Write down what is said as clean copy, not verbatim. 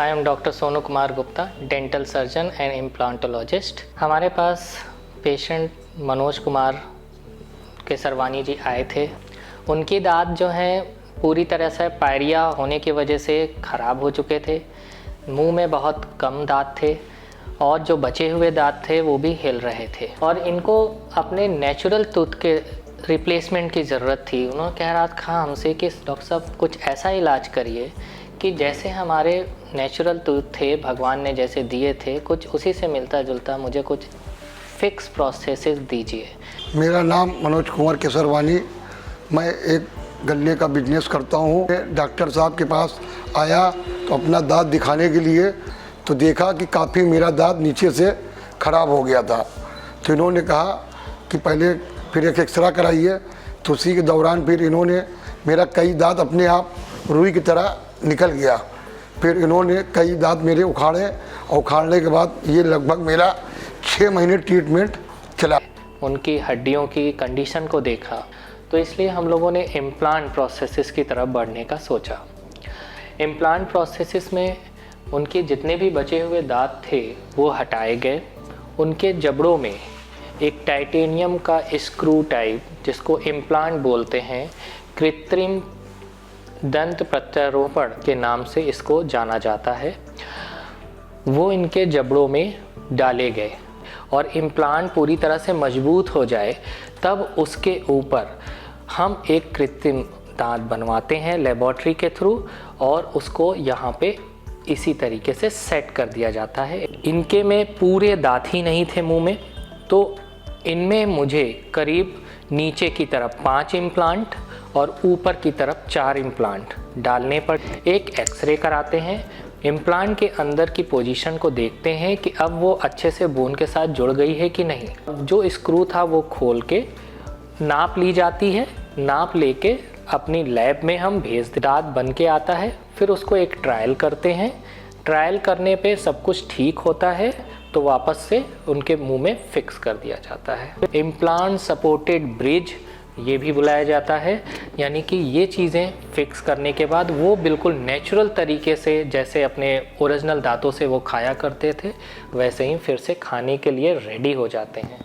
I am doctor Sonu Kumar Gupta, dental surgeon and implantologist. हमारे पास patient Manoj Kumar Kesarwani जी आए थे। उनकी दांत जो हैं पूरी तरह से पायरिया होने की वजह से ख़राब हो चुके थे। मुंह में बहुत कम दांत थे और जो बचे हुए दांत थे वो भी हिल रहे थे और इनको अपने नेचुरल टूथ के रिप्लेसमेंट की ज़रूरत थी। उन्होंने कह रहा था हमसे कि डॉक्टर साहब कुछ ऐसा इलाज करिए कि जैसे हमारे नेचुरल टूथ थे, भगवान ने जैसे दिए थे, कुछ उसी से मिलता जुलता मुझे कुछ फिक्स प्रोसेसेस दीजिए। मेरा नाम मनोज कुमार केसरवानी, मैं एक गल्ले का बिजनेस करता हूँ। डॉक्टर साहब के पास आया तो अपना दांत दिखाने के लिए तो देखा कि काफ़ी मेरा दांत नीचे से ख़राब हो गया था। तो इन्होंने कहा कि पहले फिर एक एक्सरा कराइए। तो उसी के दौरान फिर इन्होंने मेरा कई दांत अपने आप रुई की तरह निकल गया। फिर इन्होंने कई दांत मेरे उखाड़े और उखाड़ने के बाद ये लगभग मेरा 6 महीने ट्रीटमेंट चला। उनकी हड्डियों की कंडीशन को देखा तो इसलिए हम लोगों ने इम्प्लांट प्रोसेसेस की तरफ बढ़ने का सोचा। इम्प्लांट प्रोसेसेस में उनके जितने भी बचे हुए दांत थे वो हटाए गए। उनके जबड़ों में एक टाइटेनियम का स्क्रू टाइप, जिसको इम्प्लांट बोलते हैं, कृत्रिम दंत प्रत्यारोपण के नाम से इसको जाना जाता है, वो इनके जबड़ों में डाले गए। और इम्प्लांट पूरी तरह से मजबूत हो जाए तब उसके ऊपर हम एक कृत्रिम दांत बनवाते हैं लेबोरेटरी के थ्रू और उसको यहाँ पे इसी तरीके से सेट कर दिया जाता है। इनके में पूरे दांत ही नहीं थे मुंह में, तो इनमें मुझे करीब नीचे की तरफ 5 इम्प्लांट और ऊपर की तरफ 4 इम्प्लांट डालने पर एक एक्सरे कराते हैं। इम्प्लांट के अंदर की पोजीशन को देखते हैं कि अब वो अच्छे से बोन के साथ जुड़ गई है कि नहीं। जो स्क्रू था वो खोल के नाप ली जाती है। नाप लेके अपनी लैब में हम भेज दांत बन के आता है। फिर उसको एक ट्रायल करते हैं। ट्रायल करने पे सब कुछ ठीक होता है तो वापस से उनके मुंह में फिक्स कर दिया जाता है। इम्प्लांट सपोर्टेड ब्रिज ये भी बुलाया जाता है, यानी कि ये चीज़ें फिक्स करने के बाद वो बिल्कुल नेचुरल तरीके से जैसे अपने ओरिजिनल दांतों से वो खाया करते थे वैसे ही फिर से खाने के लिए रेडी हो जाते हैं।